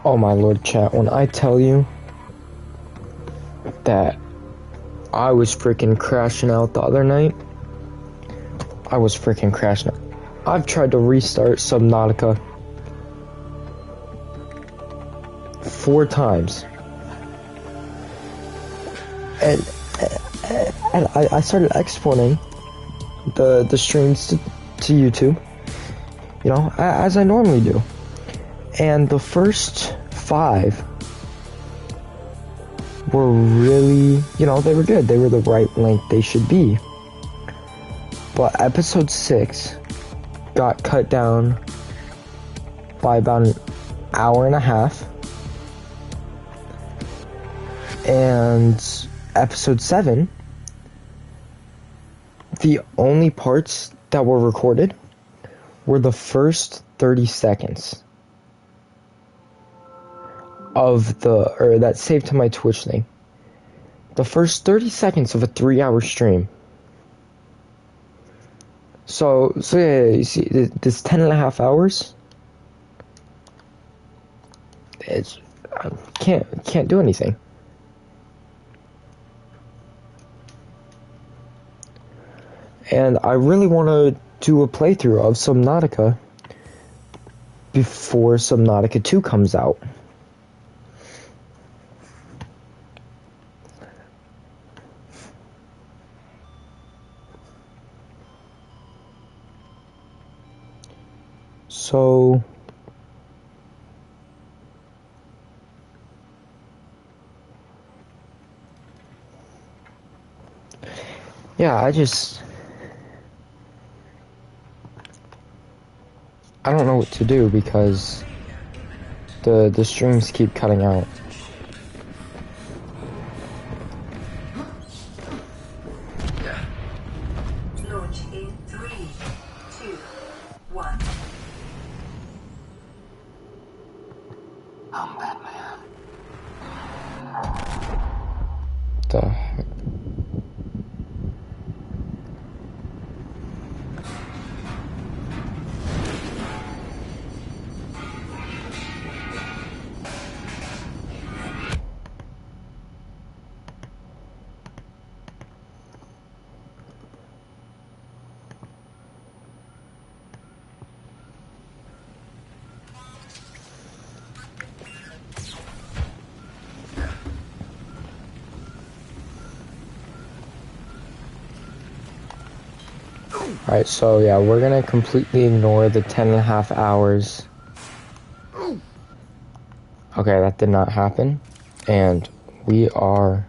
Oh my lord, chat, when I tell you that I was freaking crashing out the other night, I was freaking crashing out. I've tried to restart Subnautica 4 times. And I started exporting the streams to YouTube, you know, as I normally do. And the first 5 were really, you know, they were good. They were the right length they should be. But episode 6 got cut down by about an hour and a half. And episode 7, the only parts that were recorded were the first 30 seconds of that saved to my Twitch thing. The first 30 seconds of a 3-hour stream. So yeah, you see, this 10.5 hours, I can't do anything. And I really want to do a playthrough of Subnautica before Subnautica 2 comes out. So yeah, I don't know what to do because the streams keep cutting out. Launch in 3, 2, 1. I'm Batman. The heck? Alright, so yeah, we're gonna completely ignore the 10.5 hours. Okay, that did not happen. And we are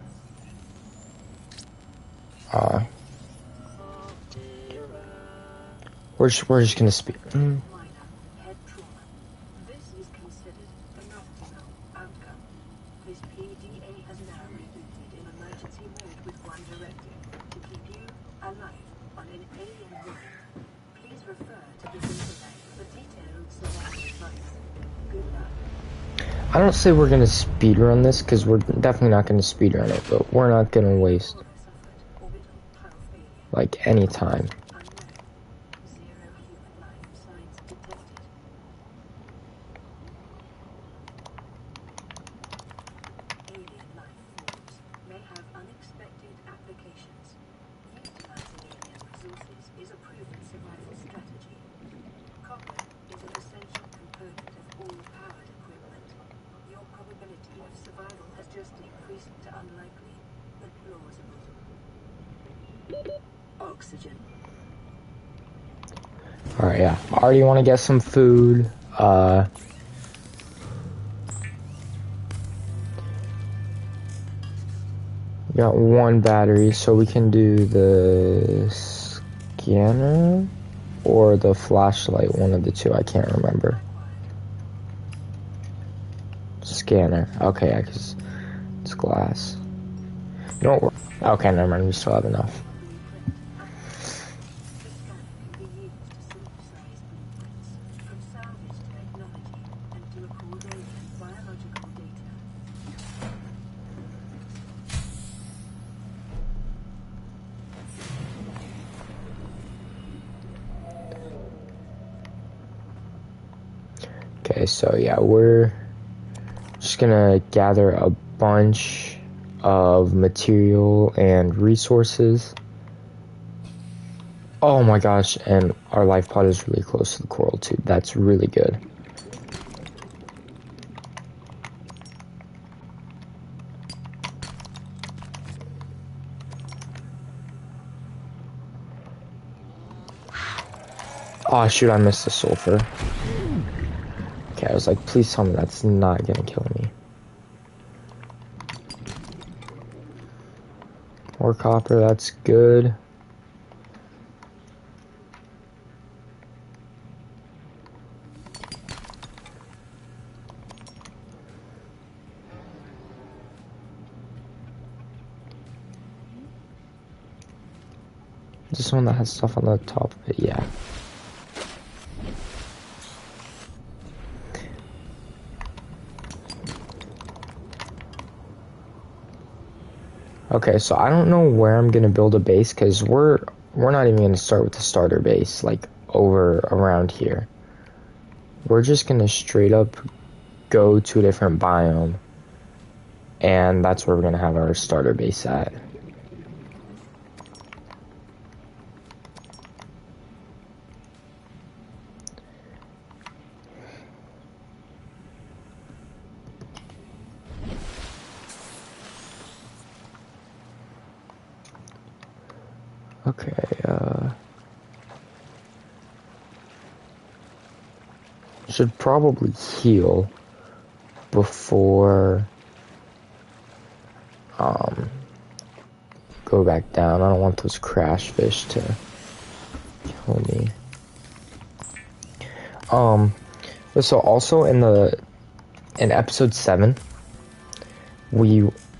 we're just gonna speak. Head trauma. This is considered an optimal outcome. This PDA has now rebooted in emergency mode with one directive: to keep you alive on an alien world. Please refer to this internet for detailed survival advice. Good luck. I don't say we're gonna speedrun this, because we're definitely not gonna speedrun it, but we're not gonna waste like any time. Oxygen. Alright, yeah. I already want to get some food. We got 1 battery, so we can do the scanner or the flashlight, one of the two. I can't remember. Scanner. Okay, yeah, because it's glass. You know what? Okay, never mind. We still have enough. Okay, so yeah, we're Just gonna gather a bunch of material and resources. Oh my gosh, and our life pod is really close to the coral too. That's really good. Oh shoot, I missed the sulfur. Okay, I was like, please tell me that's not gonna kill me. More copper, that's good. This one that has stuff on the top of it, yeah. Okay, so I don't know where I'm gonna build a base because we're not even gonna start with the starter base like over around here. We're just gonna straight up go to a different biome, and that's where we're gonna have our starter base at. Okay, should probably heal before go back down. I don't want those crash fish to kill me. So also in episode 7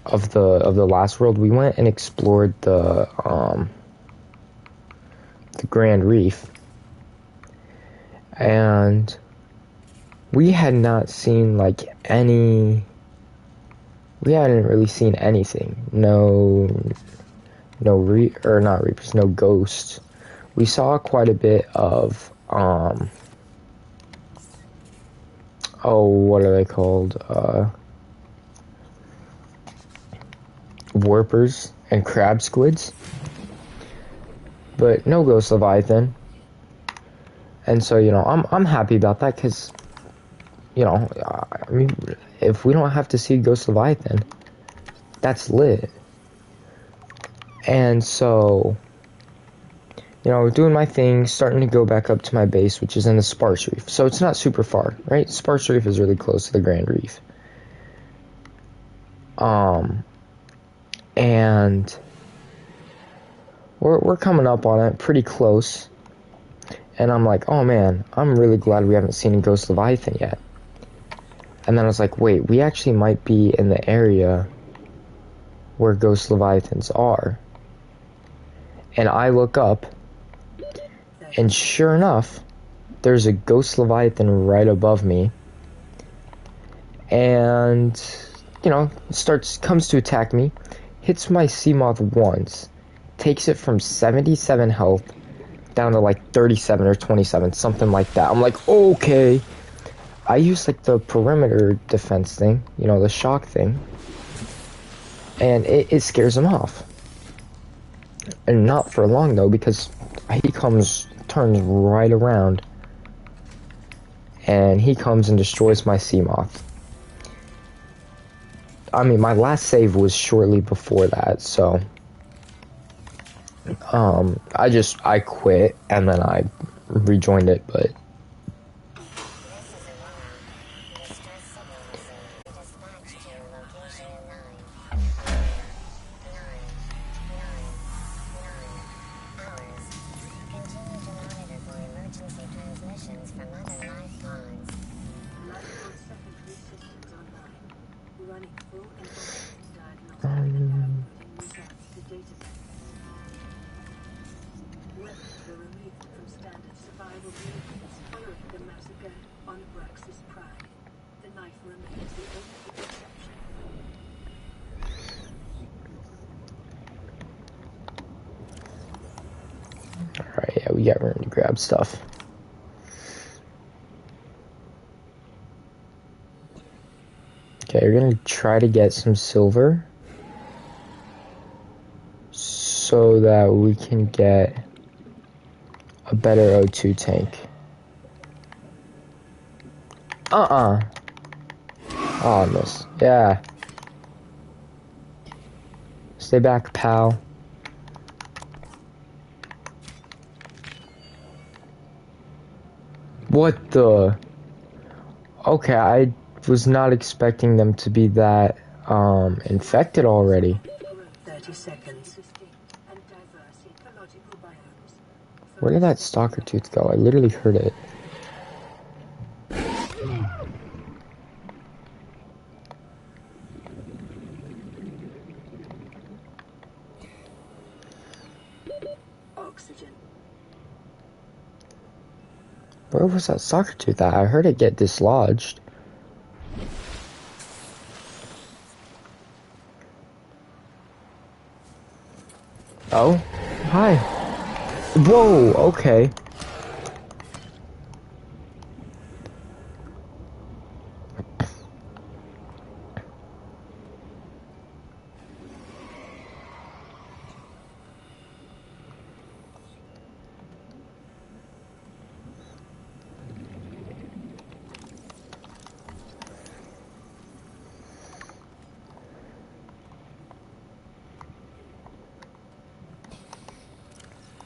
of the last world, we went and explored the Grand Reef, and we had not seen like we hadn't really seen anything. No ghosts. We saw quite a bit of what are they called? Warpers and crab squids, but no ghost leviathan. And so, you know, I'm happy about that because, you know, I mean, if we don't have to see ghost leviathan, that's lit. And so, you know, doing my thing, starting to go back up to my base, which is in the Sparse Reef. So it's not super far, right? Sparse Reef is really close to the Grand Reef. And we're coming up on it pretty close. And I'm like, oh man, I'm really glad we haven't seen a ghost leviathan yet. And then I was like, wait, we actually might be in the area where ghost leviathans are. And I look up, and sure enough, there's a ghost leviathan right above me. And, you know, comes to attack me, hits my sea moth once, takes it from 77 health down to like 37 or 27, something like that. I'm like, okay. I use like the perimeter defense thing, you know, the shock thing, and it scares him off. And not for long though, because he turns right around, and he comes and destroys my sea moth. I mean, my last save was shortly before that, so I quit and then I rejoined it, but alright, yeah, we got room to grab stuff. Okay, we're gonna try to get some silver so that we can get a better O2 tank. Oh, I missed. Yeah. Stay back, pal. What the? Okay, I was not expecting them to be that, infected already. 30 seconds. And diverse ecological biomes. Where did that stalker tooth go? I literally heard it. Oxygen. Where was that stalker tooth at? I heard it get dislodged. Oh, hi. Whoa, okay.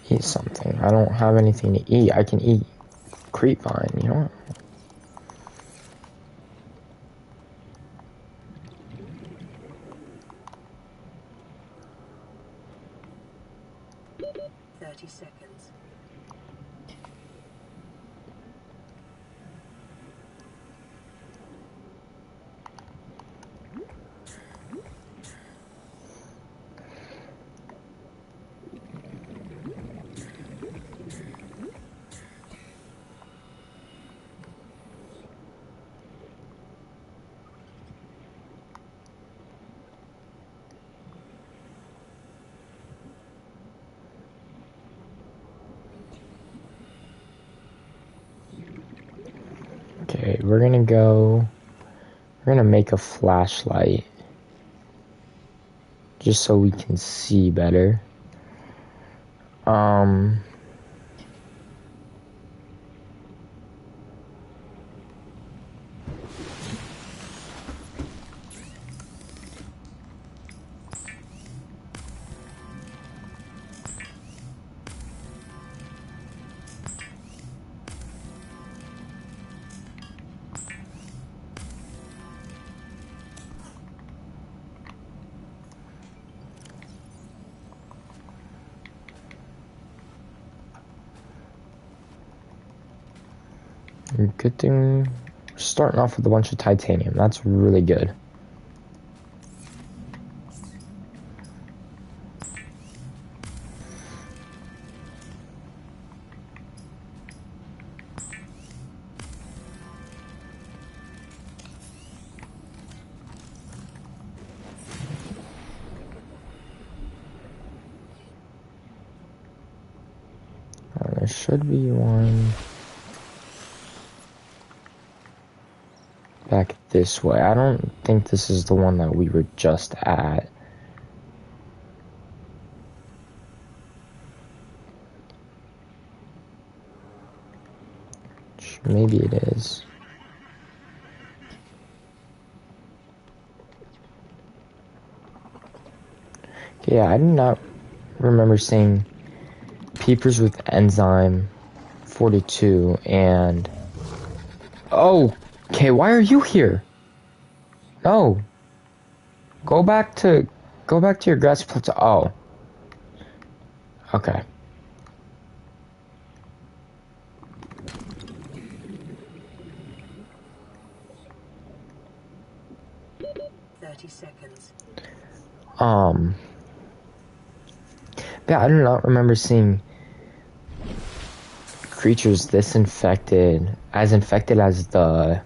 Eat something. I don't have anything to eat. I can eat creepvine, you know? 30 seconds. Okay, we're gonna make a flashlight. Just so we can see better. Good thing we're starting off with a bunch of titanium. That's really good. There should be one back this way. I don't think this is the one that we were just at. Maybe it is. Yeah, I do not remember seeing peepers with enzyme 42 and... Oh, okay, why are you here? No. Go back to your grass plateau. Oh. Okay. Seconds. Yeah, I do not remember seeing creatures this infected, as the,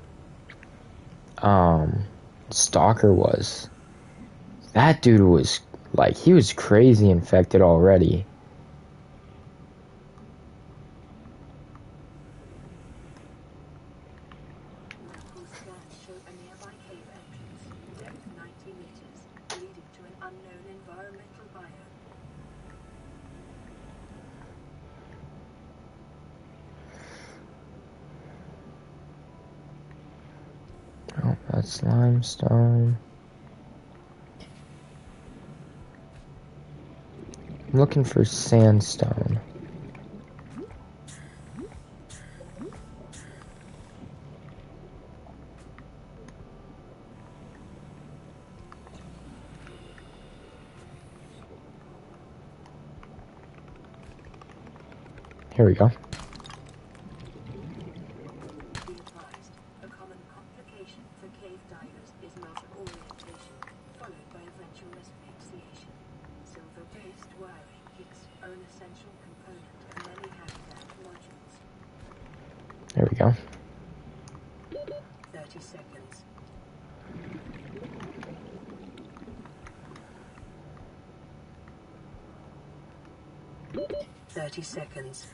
stalker was. That dude was, like, he was crazy infected already. That's limestone. I'm looking for sandstone. Here we go. Be advised, a common complication for cave divers is motor orientation, followed by eventual asphyxiation. Silver-based wiring is an essential component of many habitat modules. There we go. 30 seconds.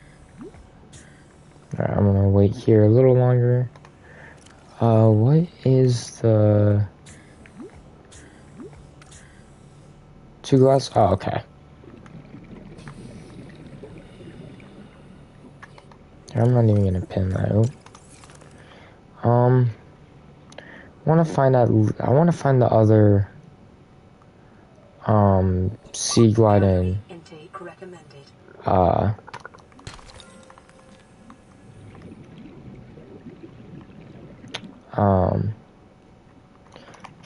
Alright, I'm gonna wait here a little longer. What is the... 2 glass? Oh, okay. I'm not even gonna pin that out. I wanna find out, I wanna find the other, sea gliding, Intake recommended.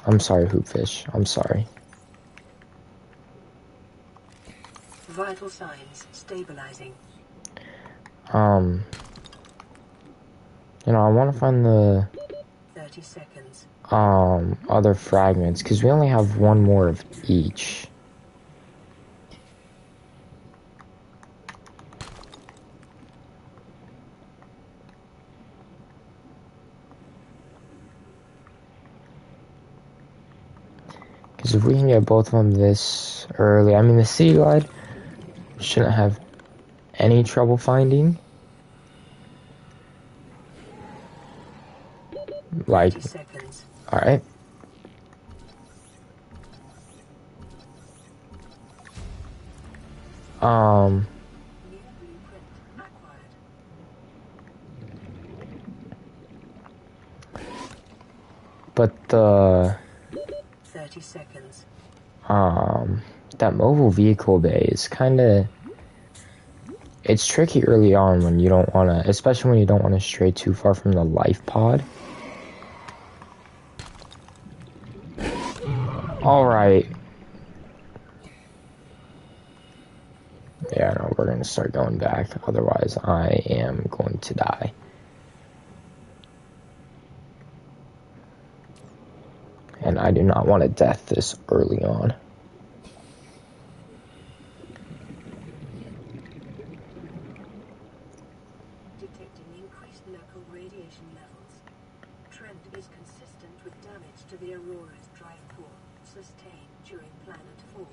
I'm sorry, hoopfish. I'm sorry. Vital signs stabilizing. You know, I want to find the 30 seconds. other fragments because we only have one more of each. Because if we can get both of them this early, I mean, the sea glide shouldn't have any trouble finding. Like, 30 seconds. alright. New blueprint acquired. But the 30 seconds. that mobile vehicle bay is kind of, it's tricky early on when you don't want to, especially when you don't want to stray too far from the life pod. Alright. Yeah, no, we're going to start going back. Otherwise, I am going to die. And I do not want a death this early on. Detecting increased local radiation levels. Trend is consistent with damage to the Aurora's drive core sustained during planet fall.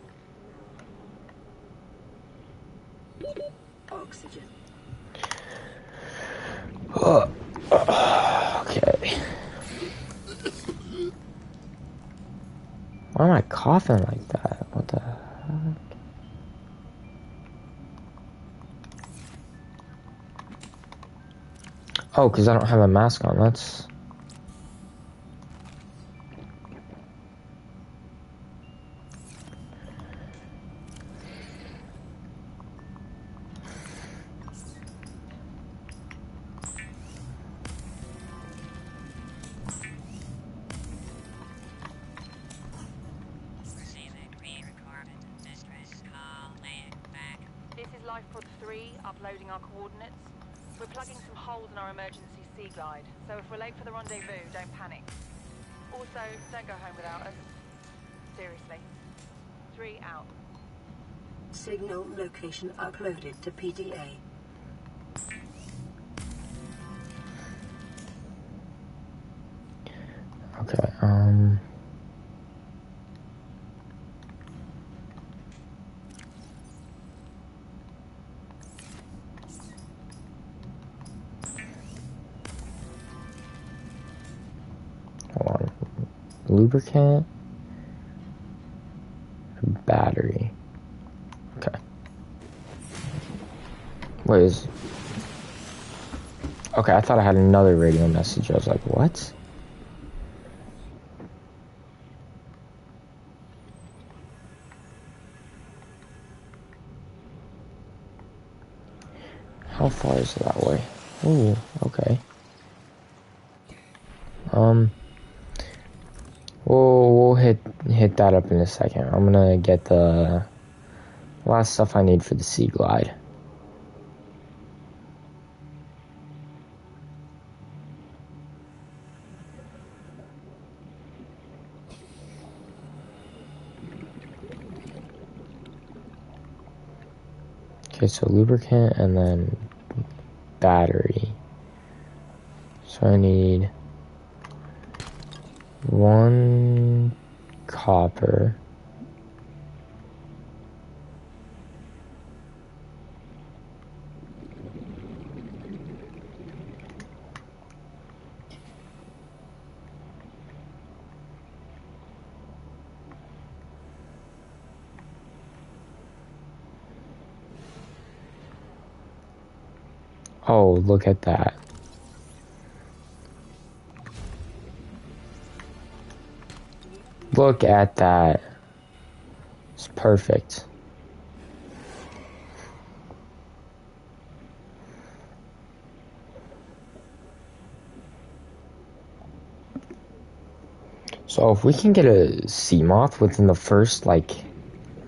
Oxygen. Okay. Why am I coughing like that? What the heck? Oh, because I don't have a mask on. That's... This is Lifepod 3, uploading our coordinates. We're plugging some holes in our emergency sea glide, so if we're late for the rendezvous, don't panic. Also, don't go home without us. Seriously. 3 out. Signal location uploaded to PDA. Okay, hold on. Lubricant. Battery. Okay. What is... Okay, I thought I had another radio message. I was like, what? How far is it that way? Ooh, okay. We'll hit that up in a second. I'm gonna get the last stuff I need for the Sea Glide. Okay, so lubricant and then battery. So I need 1 copper. Oh, look at that. Look at that. It's perfect. So if we can get a sea moth within the first, like,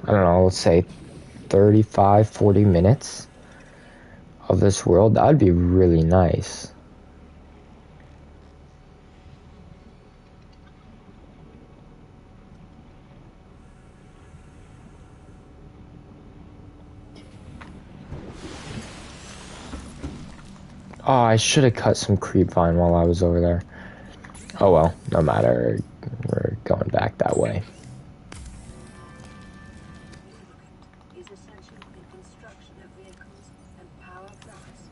I don't know, let's say 35, 40 minutes of this world, that'd be really nice. Oh, I should have cut some creep vine while I was over there. Oh well, no matter. We're going back that way. Is essential in construction of vehicles and power plants.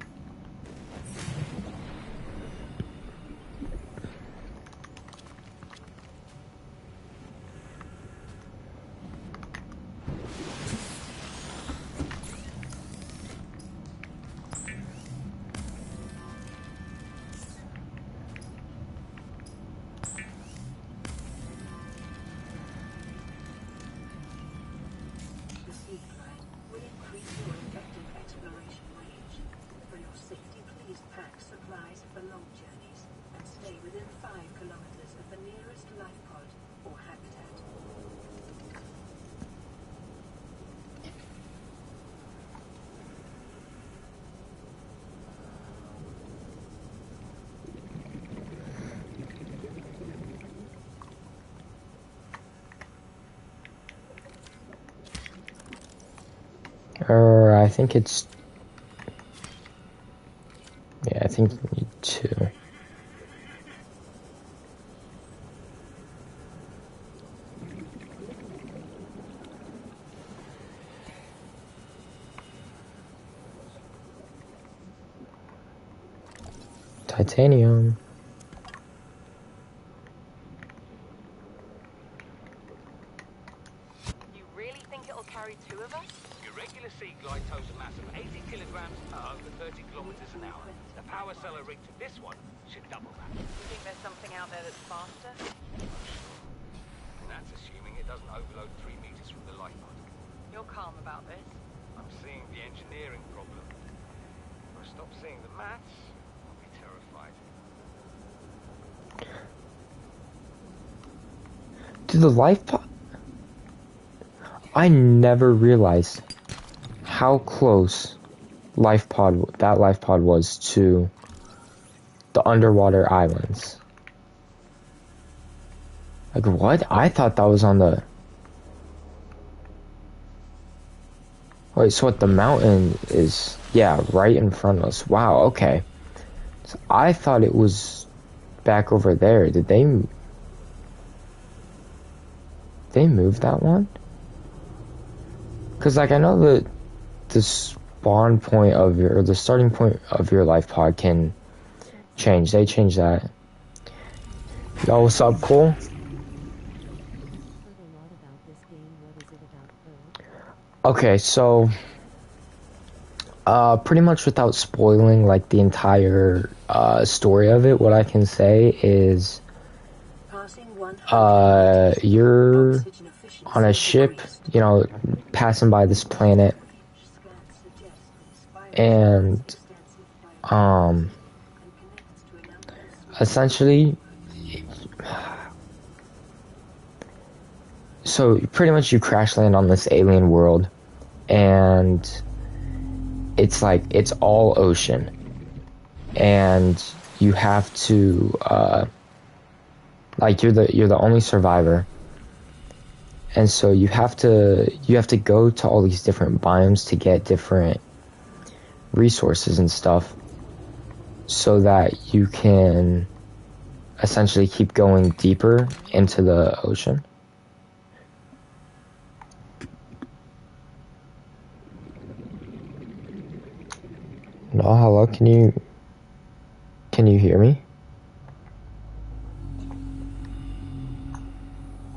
The Sea Glide will increase your effective exploration range. For your safety, please pack supplies for long journeys and stay within 5 kilometers of the nearest life pod or habitat. I think it's... Yeah, I think we need 2. Titanium. You really think it'll carry 2 of us? Your regular Sea Glide tows a mass of 80 kilograms at over 30 kilometers an hour. The power cellar rig to this one should double that. You think there's something out there that's faster? And that's assuming it doesn't overload 3 meters from the life pod. You're calm about this. I'm seeing the engineering problem. If I stop seeing the maths, I'll be terrified. Dude, the life pod... I never realized how close that life pod was to the underwater islands. Like, what? I thought that was on the... Wait, so what, the mountain is... Yeah, right in front of us. Wow, okay. So I thought it was back over there. Did they move that one? Because, like, I know that the spawn point of your... Or the starting point of your life pod can change. They changed that. Yo, what's up, Cole? Okay, so pretty much without spoiling like the entire story of it, what I can say is you're on a ship, you know, passing by this planet, and essentially, so pretty much you crash land on this alien world, and it's like, it's all ocean, and you have to, like, you're the only survivor, and so you have to go to all these different biomes to get different resources and stuff, so that you can essentially keep going deeper into the ocean. No, hello, can you hear me?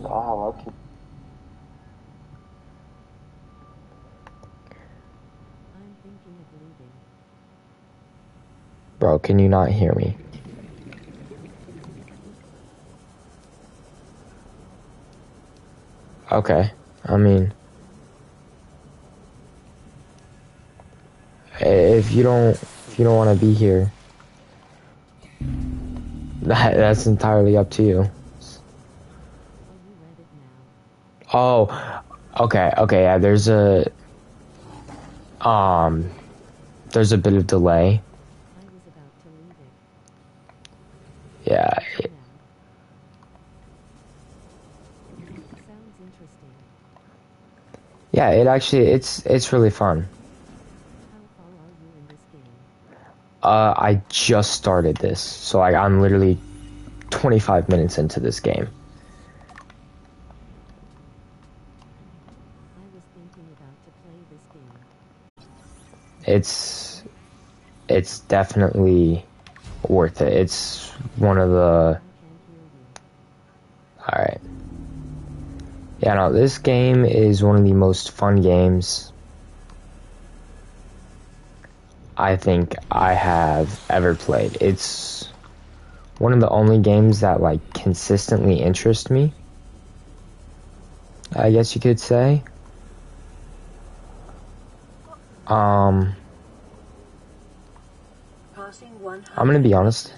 No, hello, I'm thinking of leaving. Bro, can you not hear me? Okay, I mean, if you don't want to be here, that's entirely up to you. Are you ready now? Oh, okay, yeah, there's a bit of delay. I was about to leave it. Yeah, Sounds interesting. yeah, it actually, it's really fun. How far are you in this game? I just started this, so I'm literally 25 minutes into this game. I was thinking about to play this game. It's definitely worth it. It's one of the... I can't hear you. Alright. Yeah, no, this game is one of the most fun games I think I have ever played. It's one of the only games that, like, consistently interest me, I guess you could say. I'm gonna be honest.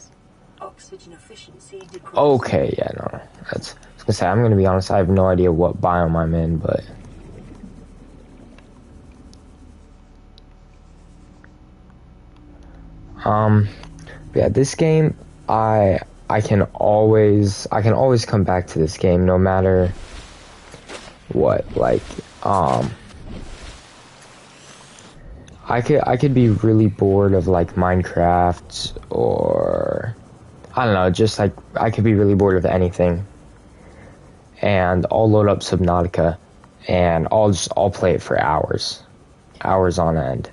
Oxygen efficiency decreased. Okay, yeah, no, I was gonna say, I'm gonna be honest, I have no idea what biome I'm in, but... yeah, this game, I can always come back to this game, no matter what, like, I could be really bored of, like, Minecraft, or, I don't know, just, like, I could be really bored of anything, and I'll load up Subnautica, and I'll play it for hours on end.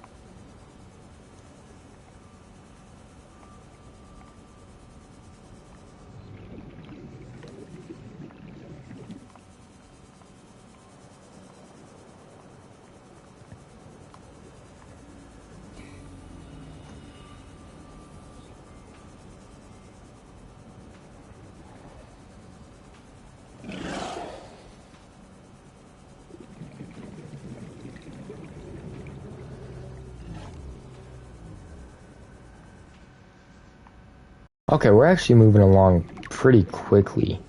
Okay, we're actually moving along pretty quickly.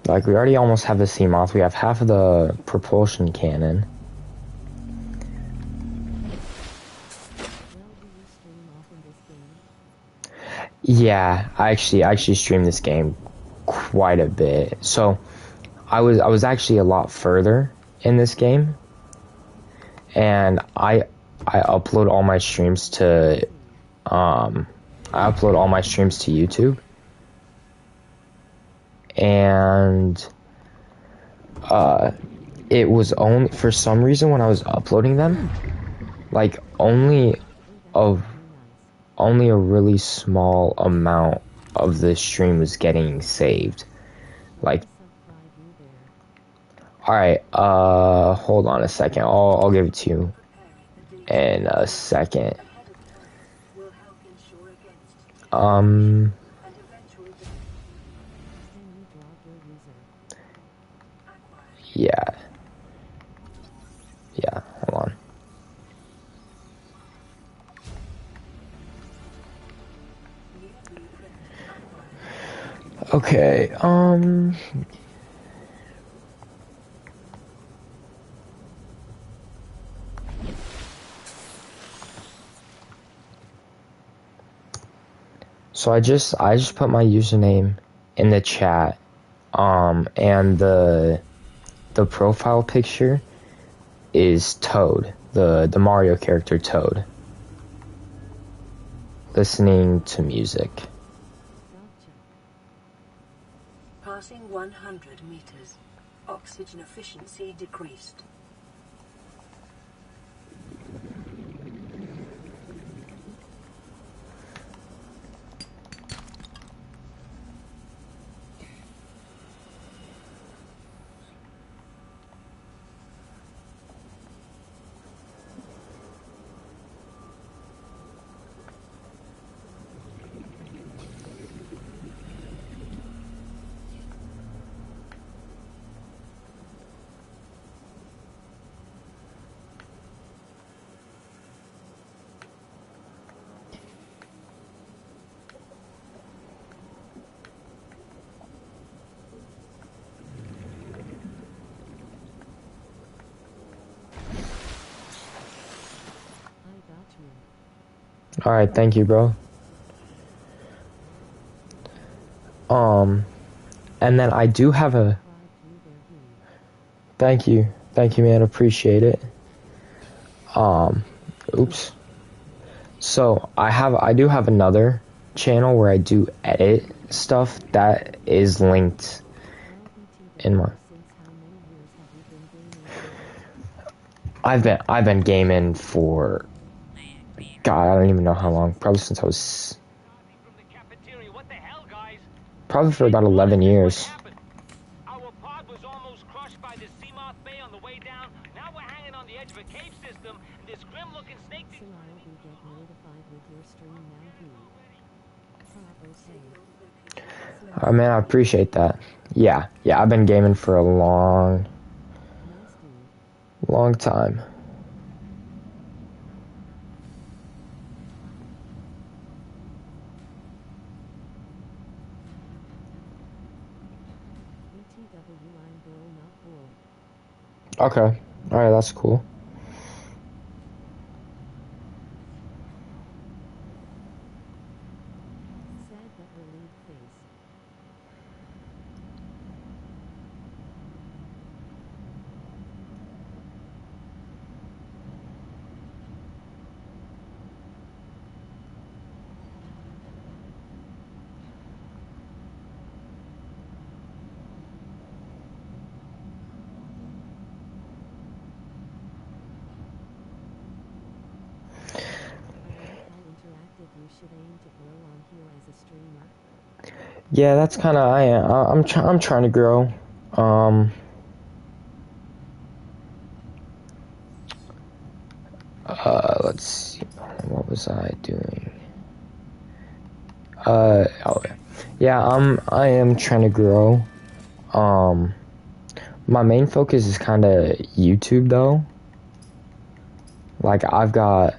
Like, we already almost have the sea moth. We have half of the propulsion cannon. Well, do you stream off in this game? Yeah, I actually streamed this game quite a bit. So, I was actually a lot further in this game, and I upload all my streams to YouTube, and it was only, for some reason, when I was uploading them, like, only a really small amount of the stream was getting saved. Like, alright, hold on a second, I'll give it to you in a second. Yeah. Okay, so I just put my username in the chat, and the profile picture is Toad, the Mario character Toad, listening to music. Passing 100 meters. Oxygen efficiency decreased. Alright, thank you, bro. And then I do have a... Thank you, man, appreciate it. Oops. So, I do have another channel where I do edit stuff that is linked in my... I've been gaming for... God, I don't even know how long. Probably since I was... Probably for about 11 years. Our pod was almost crushed by the Seamoth Bay on the way down. Now we're hanging on the edge of a cave system, and this grim-looking snake... Oh man, I appreciate that. Yeah, I've been gaming for a long time. Okay, alright, that's cool. Yeah, that's kind of I'm trying to grow. Let's see. What was I doing? Oh, yeah, I am trying to grow. My main focus is kind of YouTube though. Like I've got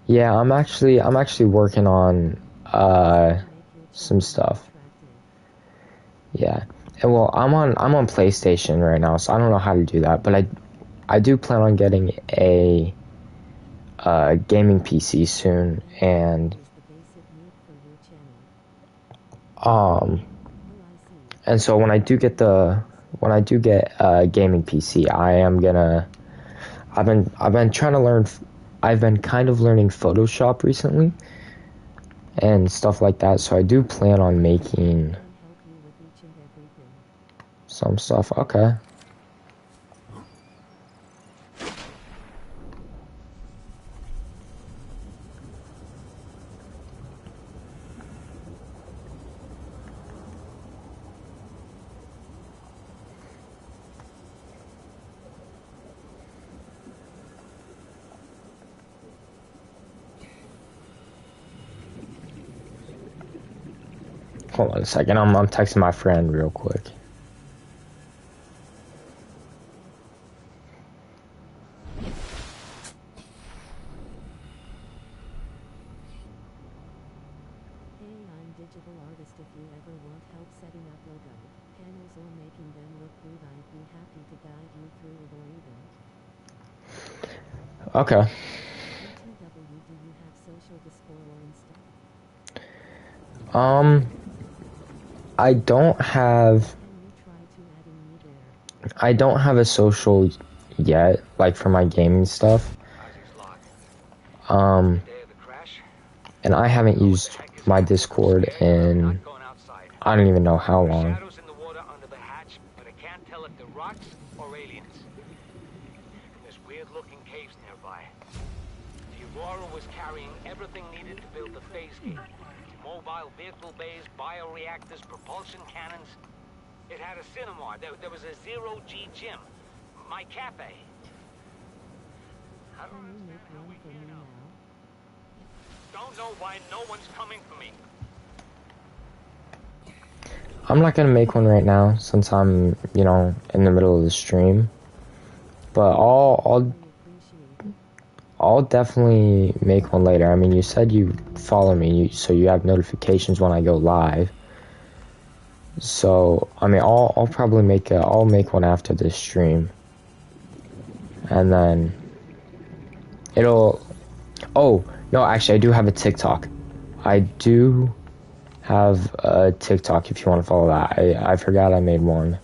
yeah, I'm actually working on some stuff. Yeah. And well, I'm on PlayStation right now, so I don't know how to do that, but I do plan on getting a gaming PC soon, and so when I do get a gaming PC, I've been trying to learn. I've been kind of learning Photoshop recently and stuff like that, so I do plan on making some stuff. Okay. Hold on a second, I'm texting my friend real quick. local artist if you ever want help setting up logo, panels or making them look good. I'd be happy to guide you through it or even. Okay. BTW, do you have social Discord or Insta? I don't have Can you try to adding me there? I don't have a social yet, like for my gaming stuff. Houses locked. Um, Day of the crash. and I haven't Know what used the heck is my happening. Discord I'm scared, but I'm in not going outside. I don't even know how There are long. shadows in the water under the hatch, but I can't tell if they're rocks or aliens. And there's weird-looking caves nearby. The Aurora was carrying everything needed to build the phase gate. Mobile vehicle bays, bioreactors, propulsion cannons. It had a cinema. There was a zero-G gym. My cafe. I don't Can you understand make how one we for me can't help. now? Don't know why no one's coming for me. I'm not gonna make one right now since I'm, you know, in the middle of the stream. But Really appreciate it. I'll definitely make one later. I mean, you said you follow me, so you have notifications when I go live. So, I mean, I'll probably I'll make one after this stream. And then oh, no, actually I do have a TikTok. I do have a TikTok if you want to follow that. I forgot I made one.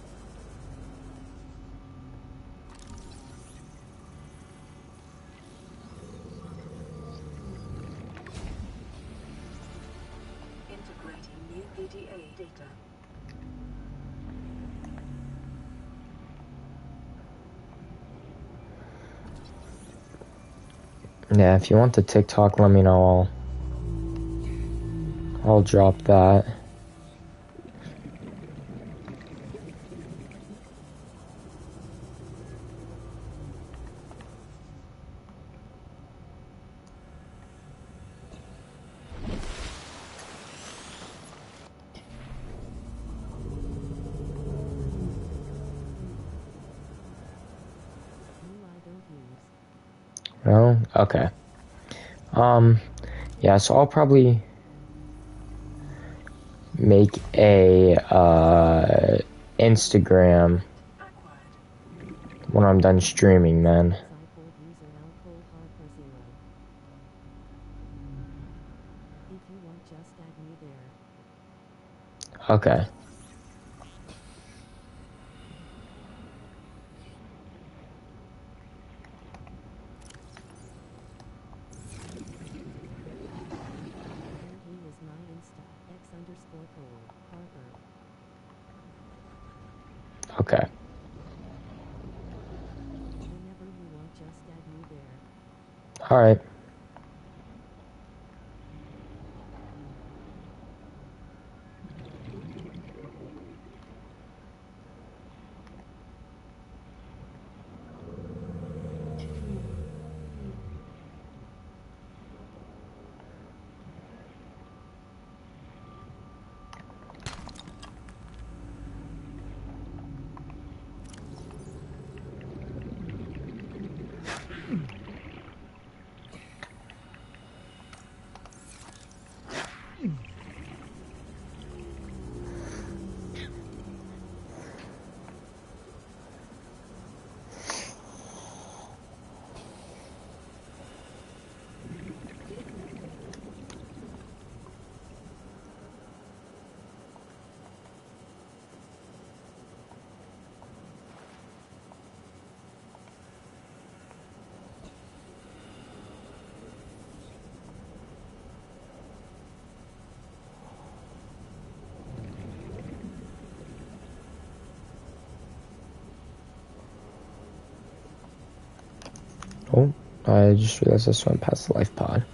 Integrating new PDA data. Yeah, if you want the TikTok, let me know. I'll drop that. You I don't use. No? Okay. Yeah, so I'll probably make a Instagram Acquired. when I'm done streaming, man. Cyborg user alcohol Harper 0. If you want, just add me there. Okay. Apparently is my Insta, X_Cole, Harper. Okay. Whenever you want, just add me there. Alright. Oh, I just realized I swam past the life pod.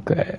Okay,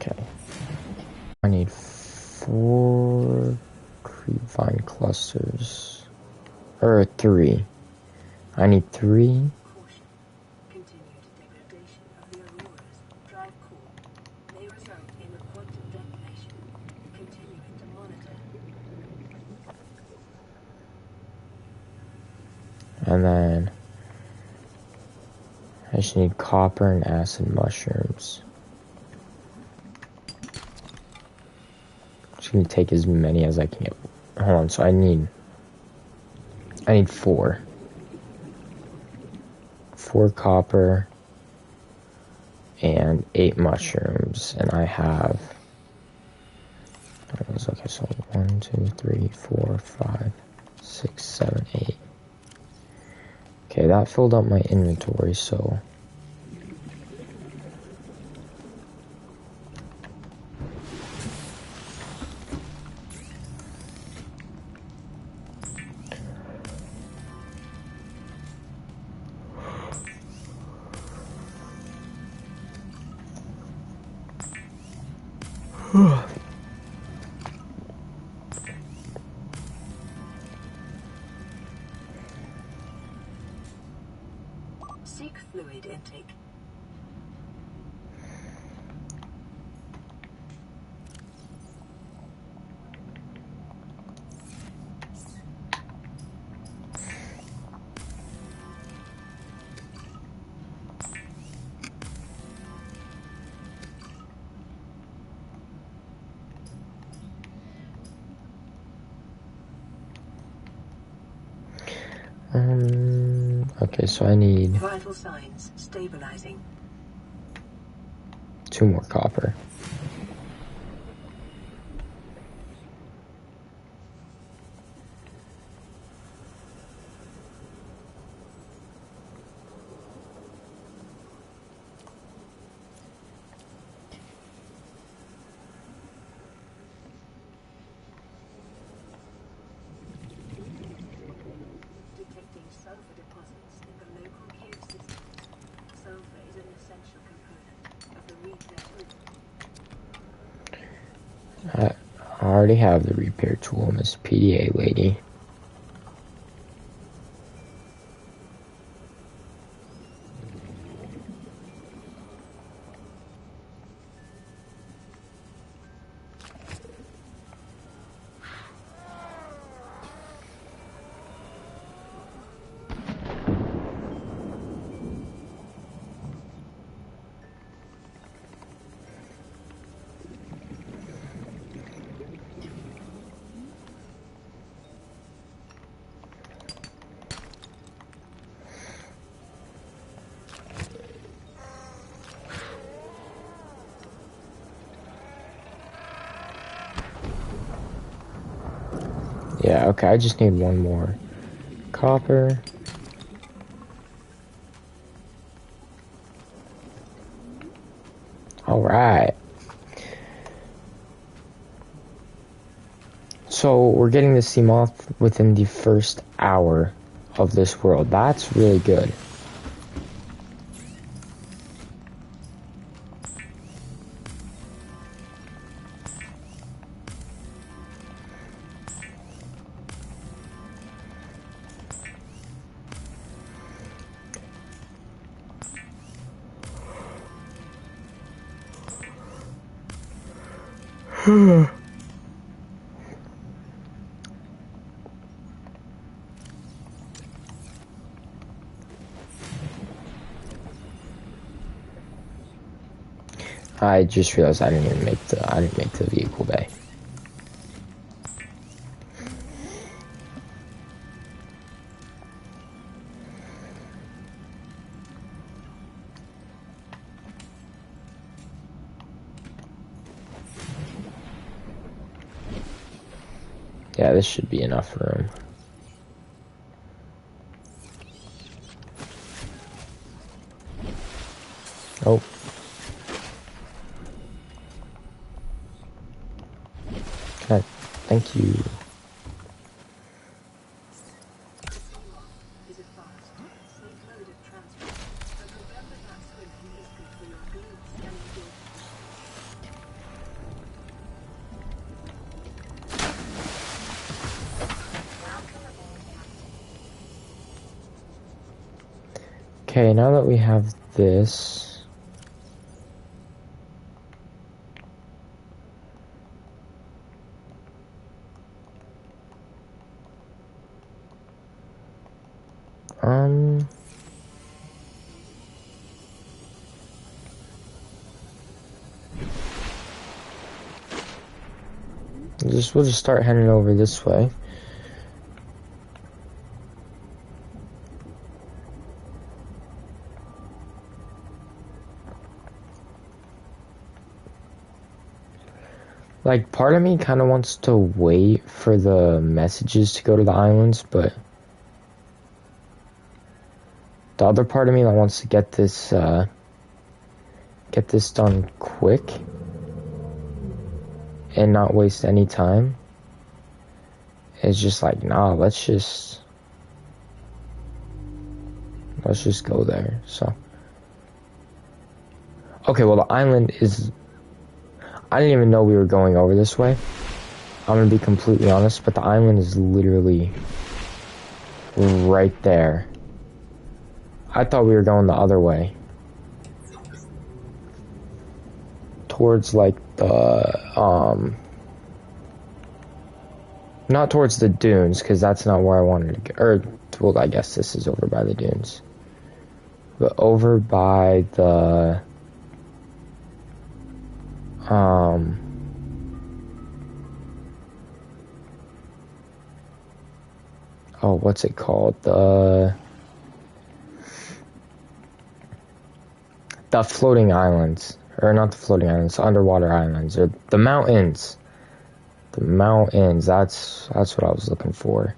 okay. I need 4 creepvine clusters. Or 3. I need 3. Caution. Continued degradation of the Aurora's drive core may result in a quantum detonation. Continuing to monitor. And then I just need copper and acid mushrooms. Just gonna take as many as I can get. Hold on, so I need 4. 4 copper and 8 mushrooms, and I have. Okay, so 1, 2, 3, 4, 5, 6, 7, 8. Okay, that filled up my inventory, so. Seek fluid intake. Okay, so I need Vital signs stabilizing. 2 more copper. Detecting sulfur deposits in the local cave system. Sulfur is an essential component of the repair tool. I already have the repair tool, Miss PDA lady. Yeah, okay, I just need 1 more copper. Alright. So, we're getting the sea moth within the first hour of this world. That's really good. I just realized I didn't make the vehicle bay. Yeah, this should be enough room. Oh. Okay, thank you. Is a fast, safe mode of transport, but remember that swimming is good for your glutes and endurance. Okay, now that we have this, we'll just start heading over this way. Like, part of me kind of wants to wait for the messages to go to the islands, but the other part of me that wants to get this done quick and not waste any time is just like, nah, let's just go there. So, okay, well, the island is, I didn't even know we were going over this way. I'm gonna be completely honest, but the island is literally right there. I thought we were going the other way. Towards, like, the, not towards the dunes, because that's not where I wanted to go. Or, well, I guess this is over by the dunes. But over by the, oh, what's it called? The floating islands. Or not the floating islands, the underwater islands. Or the mountains. The mountains, that's what I was looking for.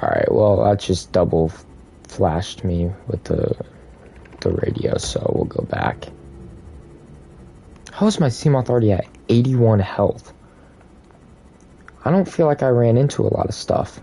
Alright, well, that just double flashed me with the radio, so we'll go back. How is my Seamoth already at 81 health? I don't feel like I ran into a lot of stuff.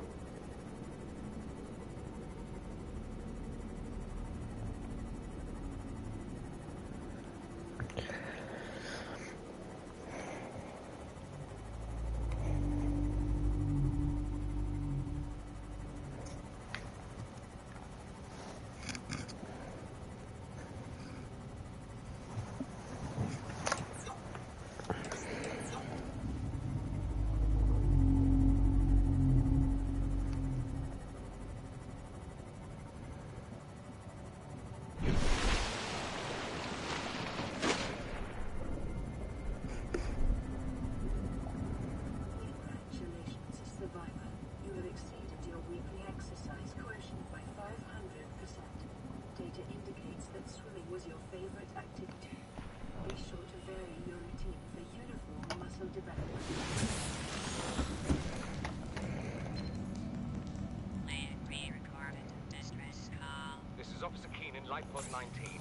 Pod 19.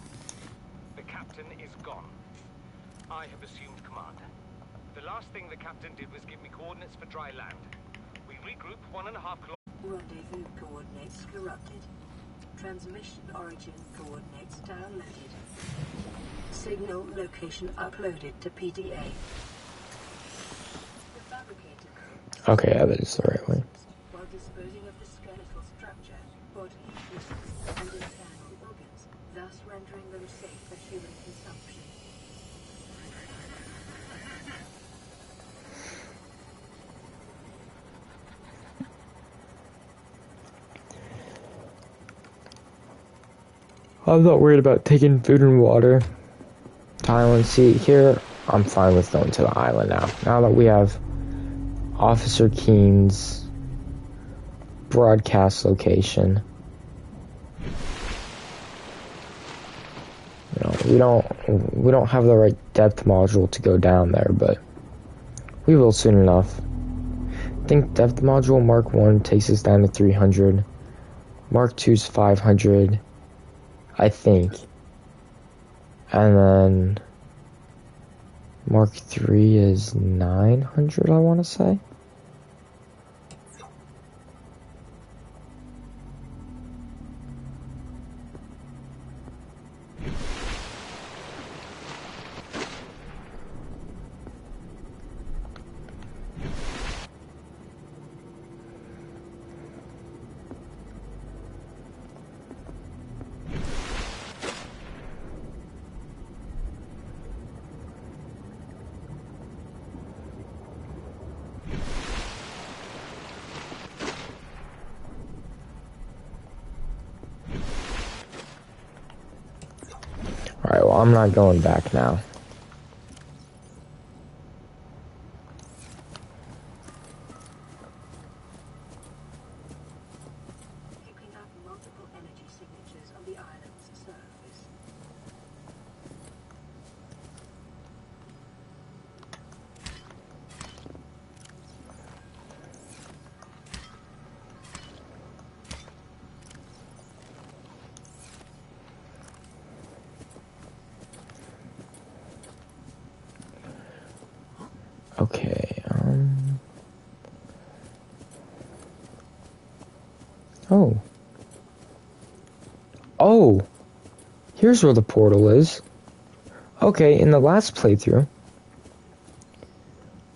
The captain is gone. I have assumed command. The last thing the captain did was give me coordinates for dry land. We regroup 1.5 kilometers. Rendezvous coordinates corrupted. Transmission origin coordinates downloaded. Signal location uploaded to PDA. The fabricator code. Okay, yeah, that is the right way. While disposing of the skeletal structure, body, tissues, and internal organs, thus rendering them safe for human consumption. I'm not worried about taking food and water to Island C. Here, I'm fine with going to the island now. Now that we have Officer Keen's broadcast location. You know, we don't have the right depth module to go down there, but we will soon enough. I think depth module Mark 1 takes us down to 300. Mark 2's 500, I think. And then Mark 3 is 900, I want to say. Alright, well, I'm not going back now. Picking up multiple energy signatures on the island's surface. Okay, Oh. Oh! Here's where the portal is. Okay, in the last playthrough,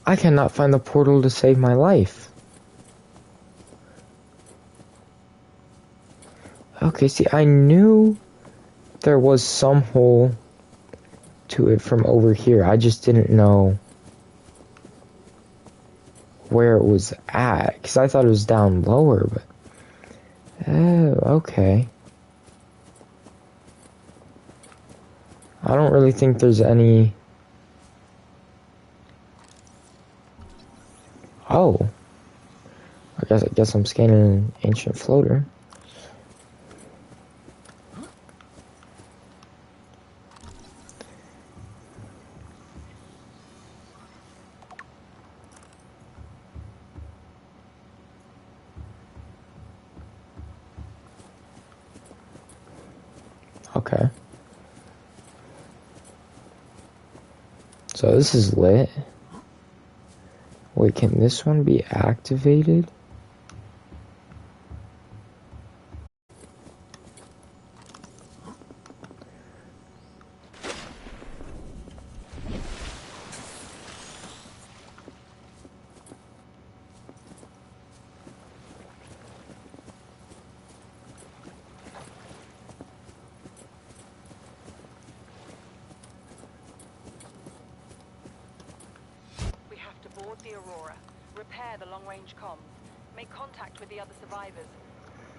I cannot find the portal to save my life. Okay, see, I knew there was some hole to it from over here. I just didn't know where it was at, because I thought it was down lower, but... Oh, okay. I don't really think there's any... Oh. I guess I'm scanning an ancient floater. Okay. So this is lit. Wait, can this one be activated? The Aurora. Repair the long-range comms. Make contact with the other survivors.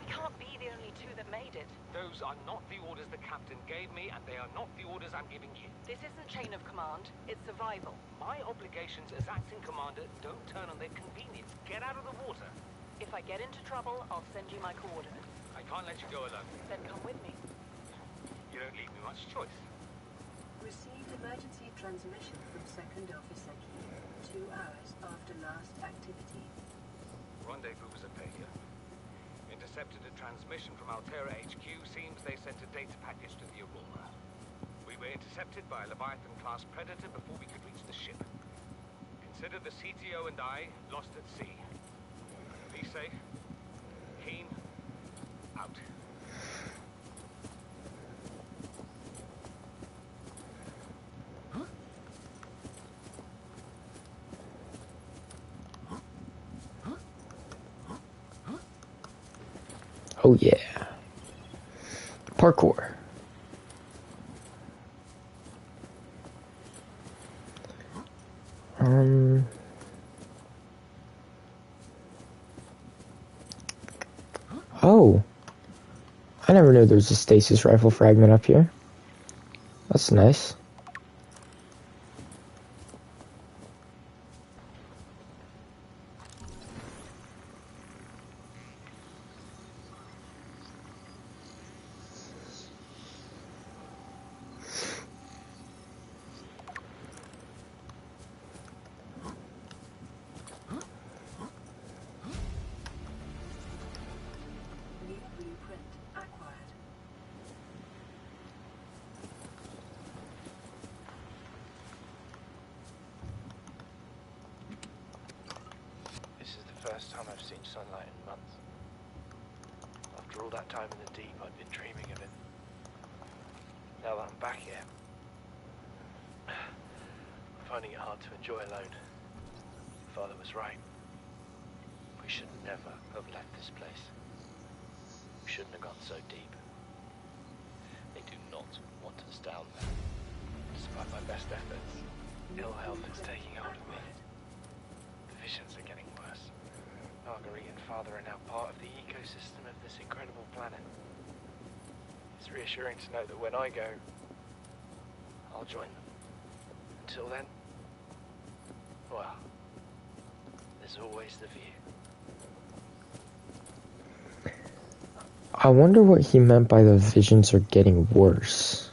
We can't be the only two that made it. Those are not the orders the captain gave me, and they are not the orders I'm giving you. This isn't chain of command. It's survival. My obligations as acting commander don't turn on their convenience. Get out of the water. If I get into trouble, I'll send you my coordinates. I can't let you go alone. Then come with me. You don't leave me much choice. Received emergency transmission from Second Officer Key 2 hours after last activity. Rendezvous was a failure. Intercepted a transmission from Altera HQ. Seems they sent a data package to the Aurora. We were intercepted by a Leviathan-class Predator before we could reach the ship. Consider the CTO and I lost at sea. Be safe. Keen. Out. Oh yeah. Parkour. Um. Oh. I never knew there was a stasis rifle fragment up here. That's nice. New blueprint acquired. This is the first time I've seen sunlight in months. After all that time in the deep, I'd been dreaming of it. Now that I'm back here, I'm finding it hard to enjoy alone. Father was right. We should never have left this place. We shouldn't have gone so deep. They do not want us down there. Despite my best efforts, ill health is taking hold of me. The visions are getting worse. Marguerite and Father are now part of the ecosystem of this incredible planet. It's reassuring to know that when I go, I'll join them. Until then, well, there's always the view. I wonder what he meant by the visions are getting worse.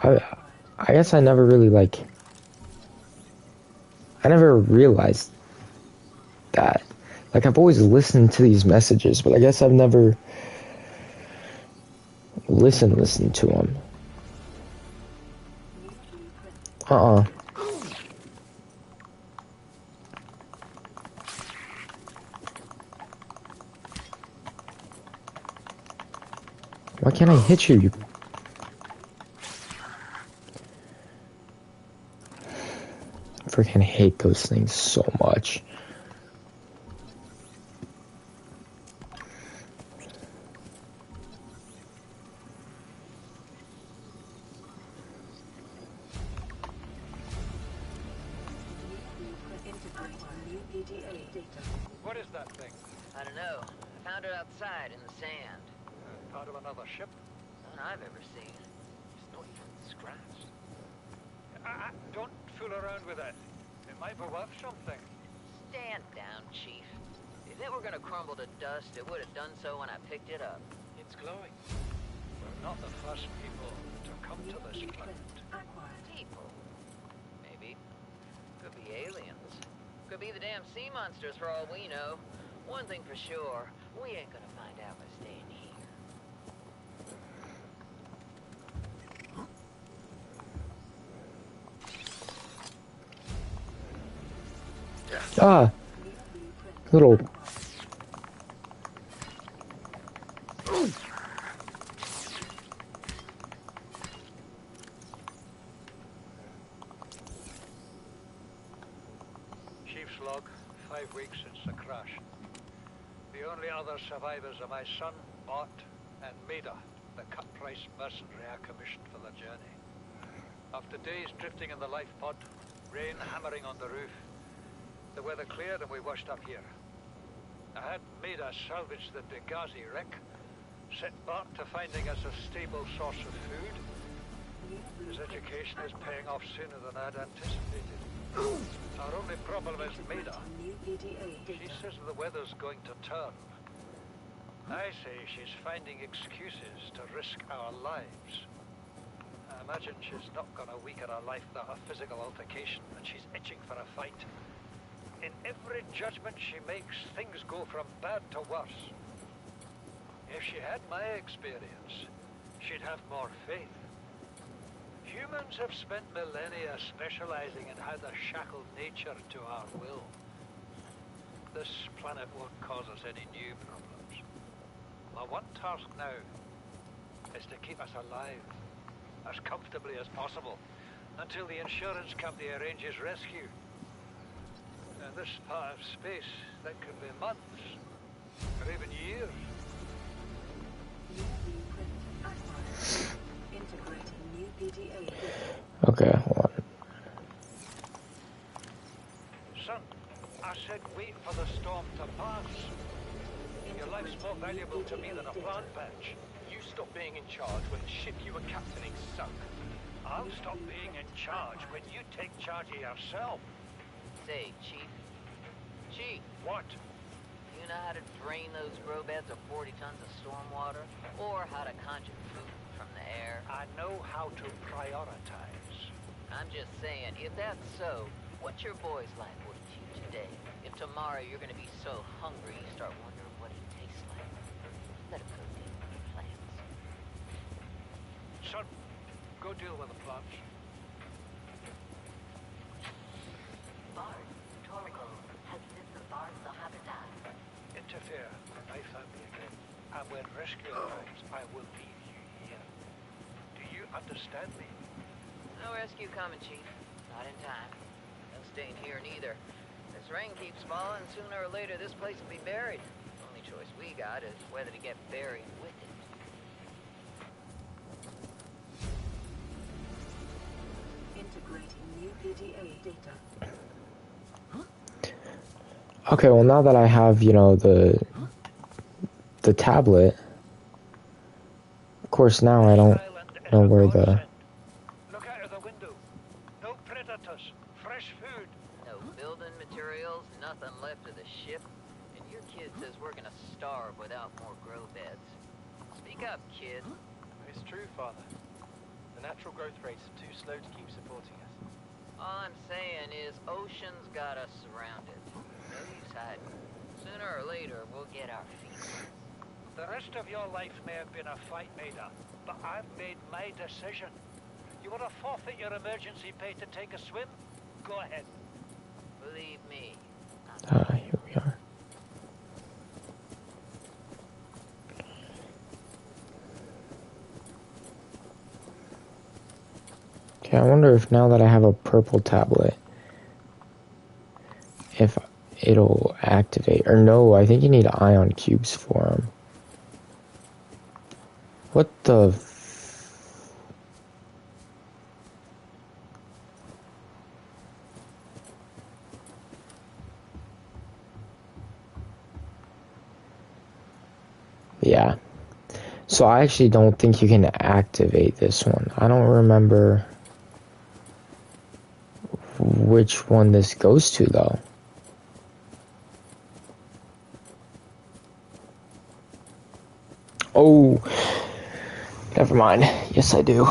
I guess I never really I never realized that. Like, I've always listened to these messages, but I guess I've never listened to them. Why can't I hit you? I freaking hate those things so much. What is that thing? I don't know. I found it outside in the sand. Part of another ship? None I've ever seen. It's not even scratched. Don't fool around with it. It might be worth something. Stand down, Chief. If it were gonna crumble to dust, it would have done so when I picked it up. It's glowing. We're not the first people to come to this planet. People. Maybe. Could be aliens. Could be the damn sea monsters for all we know. One thing for sure, we ain't gonna find out by staying here. Ah, little. Chief's log, 5 weeks since the crash. The only other survivors are my son, Bart, and Maida, the cut-price mercenary I commissioned for the journey. After days drifting in the life pod, rain hammering on the roof, the weather cleared and we washed up here. I had Maida salvage the Degazi wreck, set Bart to finding us a stable source of food. His education is paying off sooner than I'd anticipated. Our only problem is Maida. She says the weather's going to turn. I say she's finding excuses to risk our lives. I imagine she's not gonna weaken her life without a physical altercation, and she's itching for a fight. In every judgment she makes, things go from bad to worse. If she had my experience, she'd have more faith. Humans have spent millennia specializing in how to shackle nature to our will. This planet won't cause us any new problems. My one task now is to keep us alive, as comfortably as possible, until the insurance company arranges rescue. In this part of space, that could be months, or even years. Integrate more valuable to me than a plant patch. You stopped being in charge when the ship you were captaining sunk. I'll stop being in charge when you take charge of yourself. Say, Chief. Chief, What? you know how to drain those grow beds of 40 tons of stormwater? Or how to conjure food from the air? I know how to prioritize. I'm just saying, if that's so, what's your boy's life worth to you today? If tomorrow you're gonna be so hungry you start wondering what he tastes like, let him go deal with your plans. Son, go deal with the plants. Bard, Torgo has lit the Bard's habitat. Interfere. I found me again. And when rescue arrives, I will leave you here. Do you understand me? No rescue coming, Chief. Not in time. No staying here neither. This rain keeps falling, sooner or later this place will be buried. Only choice we got is whether to get buried with it. Integrating new PDA data. Okay, well now that I have, you know, the tablet, of course now I don't know where the... Look out of the window. No predators. Fresh food. No building materials, nothing left of the ship. And your kid says we're gonna starve without more grow beds. Speak up, kid. It's true, Father. The natural growth rates are too slow to keep supporting us. All I'm saying is ocean's got us surrounded. No use hiding. Sooner or later, we'll get our feet. The rest of your life may have been a fight, Maida, but I've made my decision. You want to forfeit your emergency pay to take a swim? Go ahead. Believe me. Here we are. Okay, I wonder if now that I have a purple tablet, if it'll activate. Or no, I think you need ion cubes for them. What the... Yeah. So I actually don't think you can activate this one. I don't remember which one this goes to, though. Oh, never mind. Yes, I do.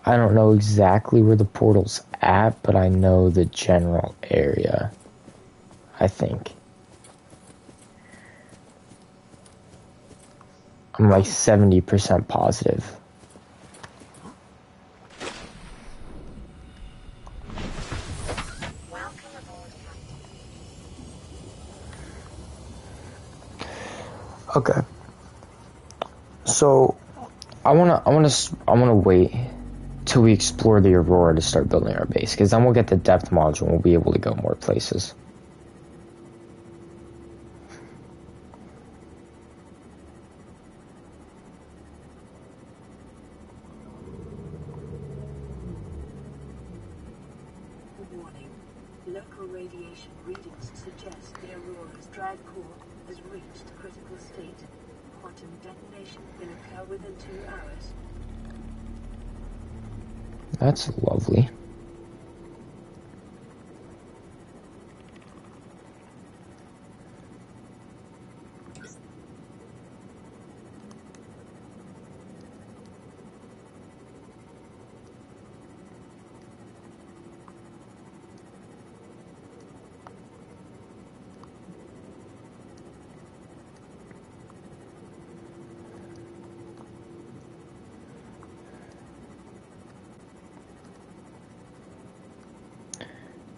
I don't know exactly where the portal's at, but I know the general area, I think. I'm like 70% positive. Okay. So I wanna wait till we explore the Aurora to start building our base, because then we'll get the depth module and we'll be able to go more places. Warning. Local radiation readings suggest the Aurora's drive core has reached critical state. Quantum detonation will occur within 2 hours. That's lovely.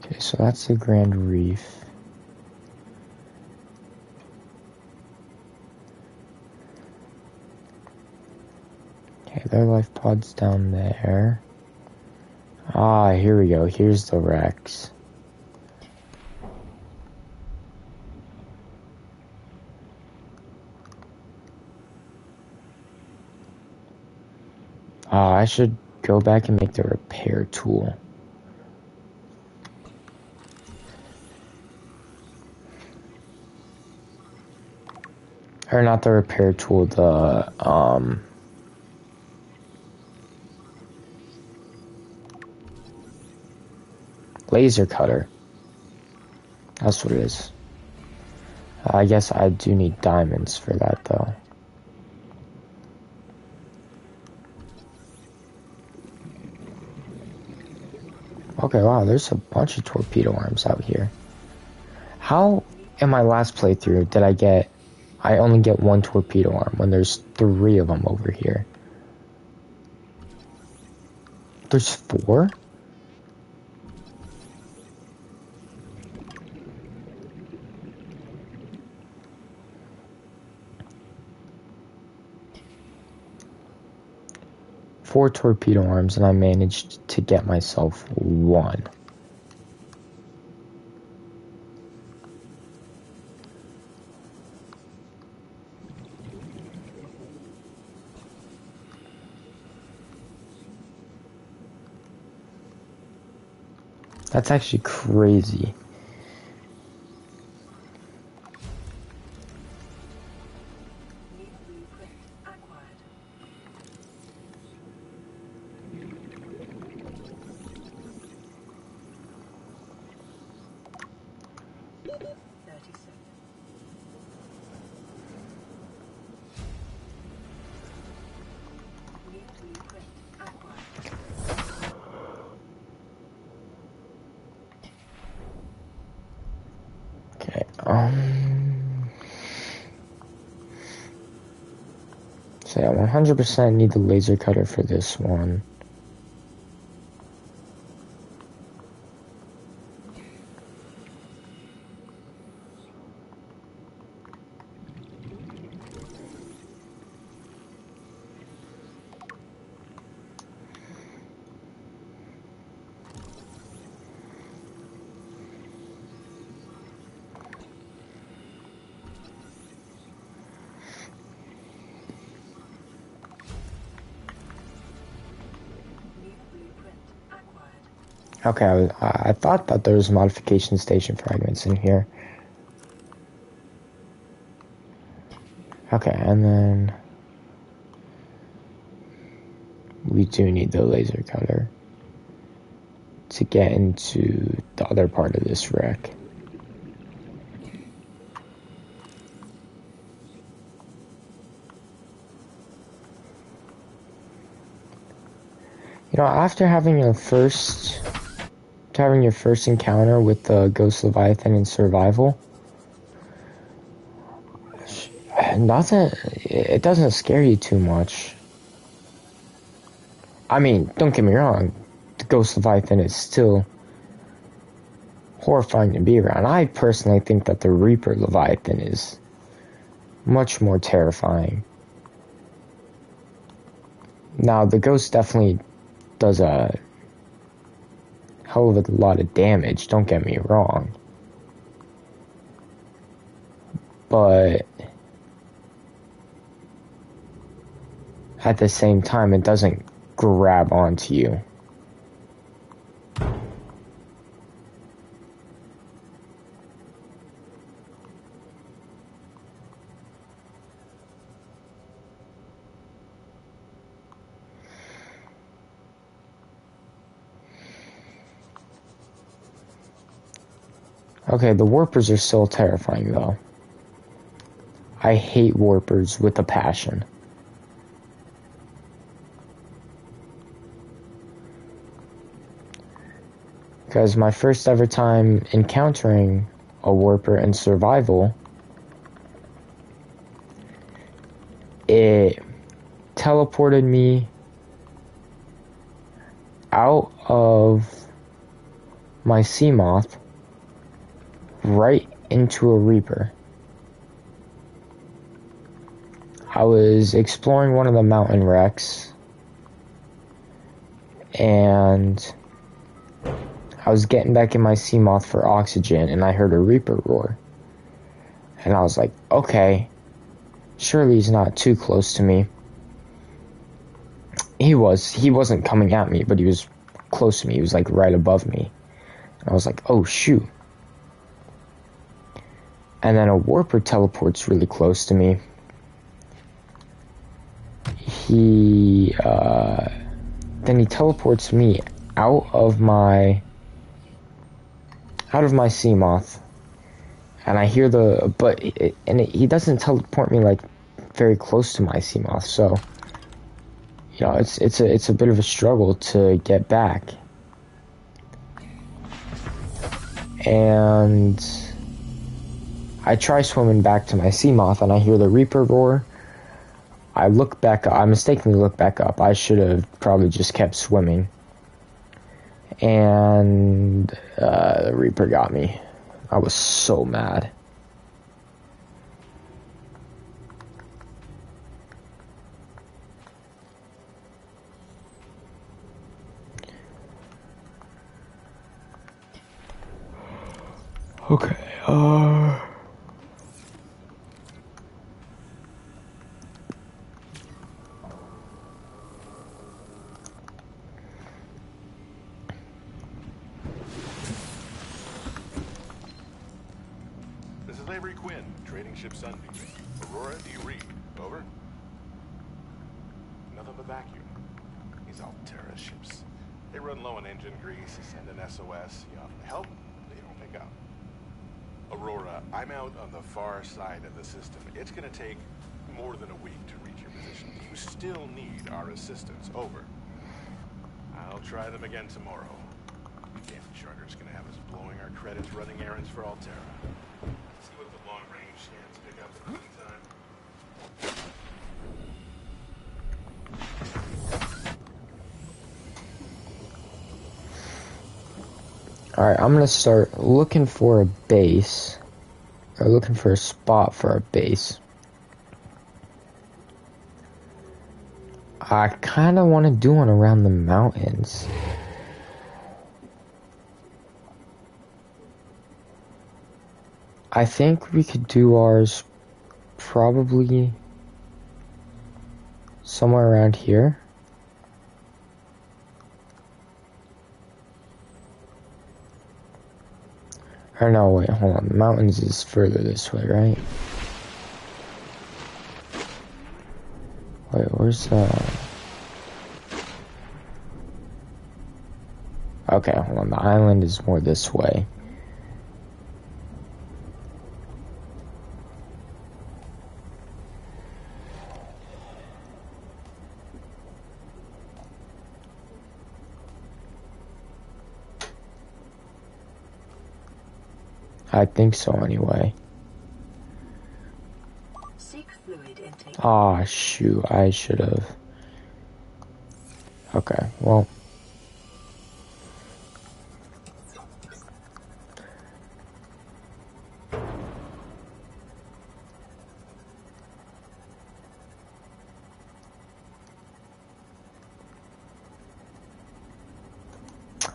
Okay, so that's the Grand Reef. Okay, their life pod's down there. Ah, here we go. Here's the Rex. I should go back and make the repair tool. Or not the repair tool, the, laser cutter. That's what it is. I guess I do need diamonds for that, though. Okay, wow, there's a bunch of torpedo arms out here. How, in my last playthrough, did I only get one torpedo arm when there's 3 of them over here? There's 4? Four torpedo arms, and I managed to get myself 1. That's actually crazy. So yeah, 100% need the laser cutter for this one. Okay, I thought that there was modification station fragments in here. Okay, and then we do need the laser cutter to get into the other part of this wreck. You know, after having your first encounter with the Ghost Leviathan in survival, it doesn't scare you too much. I mean, don't get me wrong, the Ghost Leviathan is still horrifying to be around. I personally think that the Reaper Leviathan is much more terrifying. Now, the Ghost definitely does a hell of a lot of damage, don't get me wrong. But at the same time, it doesn't grab onto you. Okay, the warpers are still terrifying, though. I hate warpers with a passion. Because my first ever time encountering a warper in survival, it teleported me out of my Seamoth right into a Reaper. I was exploring one of the mountain wrecks, and I was getting back in my Seamoth for oxygen, and I heard a Reaper roar. And I was like, okay, surely he's not too close to me. He wasn't coming at me, but he was close to me. He was like right above me. And I was like, oh shoot. And then a warper teleports really close to me. Then he teleports me out of my sea moth. And I hear he doesn't teleport me like very close to my sea moth, so you know, it's a bit of a struggle to get back. And I try swimming back to my sea moth, and I hear the Reaper roar. I look back up. I mistakenly look back up. I should have probably just kept swimming. And the Reaper got me. I was so mad. Okay, This is Avery Quinn, trading ship Sunbeam. Aurora, do you read? Over? Nothing but vacuum. These Altera ships. They run low on engine grease, send an SOS, you offer help, they don't pick up. Aurora, I'm out on the far side of the system. It's gonna take more than a week to reach your position. You still need our assistance. Over. I'll try them again tomorrow. Damn charter's gonna have us blowing our credits running errands for Altera. See what the long-range scans pick up in the meantime. alright, I'm gonna start looking for a base. Or looking for a spot for a base. I kinda wanna do one around the mountains. I think we could do ours probably somewhere around here. Or no, wait, hold on. The mountains is further this way, right? Wait, where's okay, hold on. The island is more this way. I think so anyway. Seek fluid intake. Ah, shoot, I should have. Okay, well.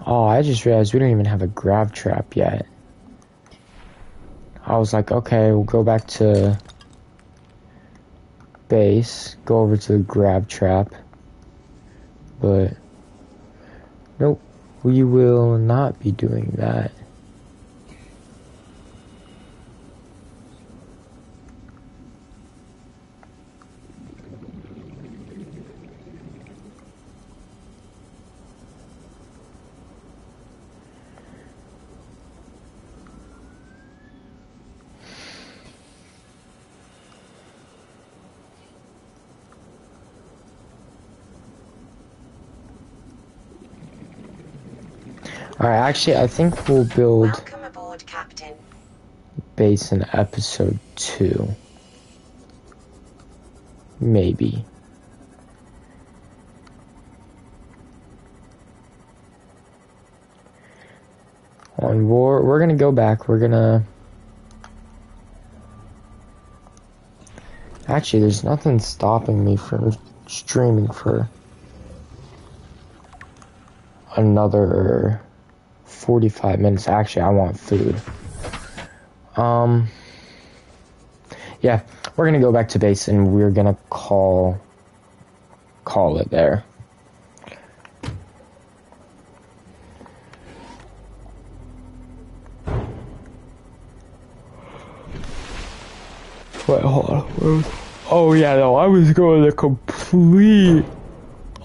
Oh, I just realized we don't even have a grab trap yet. I was like, okay, we'll go back to base, go over to the grab trap, but nope, we will not be doing that. Alright, actually, I think we'll build Welcome aboard, Captain. base in episode 2. Maybe. On war, we're gonna go back. We're gonna. Actually, there's nothing stopping me from streaming for another 45 minutes. Actually, I want food. Yeah, we're gonna go back to base and we're gonna call it there. Wait, hold on. Oh yeah, no, I was going the complete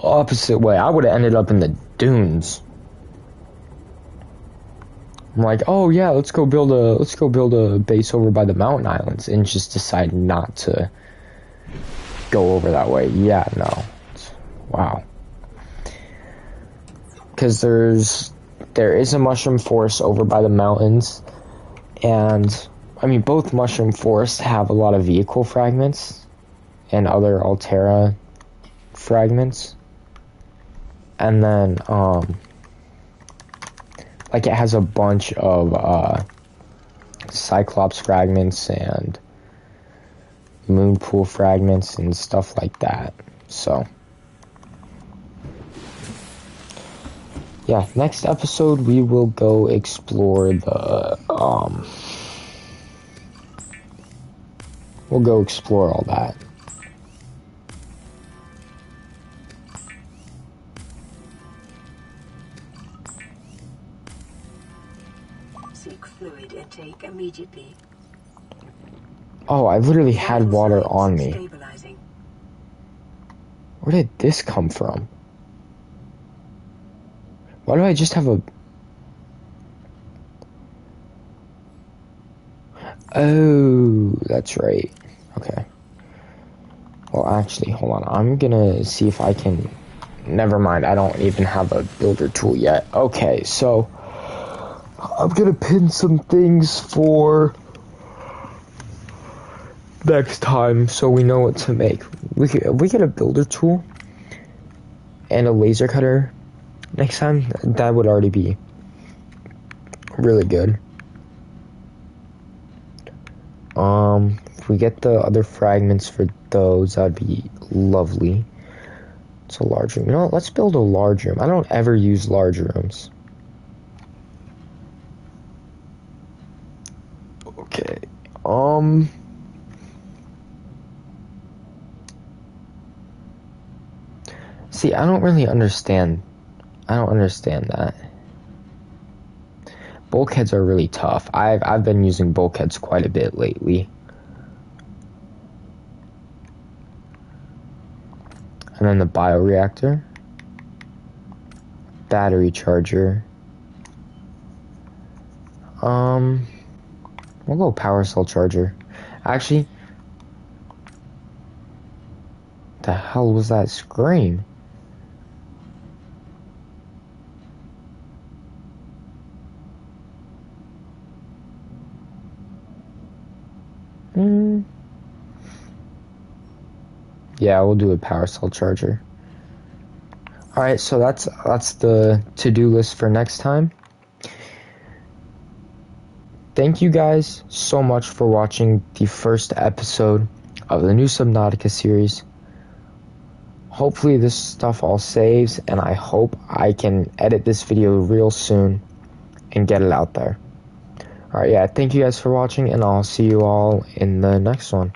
opposite way. I would have ended up in the dunes. I'm like, oh yeah, let's go build a base over by the mountain islands, and just decide not to go over that way. Yeah, no. Wow. Because there is a mushroom forest over by the mountains, and I mean both mushroom forests have a lot of vehicle fragments and other Altera fragments, and then like it has a bunch of Cyclops fragments and moon pool fragments and stuff like that. So yeah, next episode we will go explore the we'll go explore all that. Seek fluid intake immediately. Oh, I literally had water on me. Stabilizing. Where did this come from? Why do I just have a... Oh, that's right. Okay. Well, actually, hold on. I'm gonna see if I can... Never mind, I don't even have a builder tool yet. Okay, so... I'm gonna pin some things for... next time, so we know what to make. We get a builder tool and a laser cutter next time, that would already be really good. If we get the other fragments for those, that'd be lovely. It's a large room. You know what? Let's build a large room. I don't ever use large rooms. Okay. See, I don't really understand. I don't understand that. Bulkheads are really tough. I've been using bulkheads quite a bit lately. And then the bioreactor. Battery charger. We'll go power cell charger. Actually, the hell was that scream? Yeah, we'll do a power cell charger. Alright, so that's the to-do list for next time. Thank you guys so much for watching the first episode of the new Subnautica series. Hopefully this stuff all saves, and I hope I can edit this video real soon and get it out there. Alright, yeah, thank you guys for watching, and I'll see you all in the next one.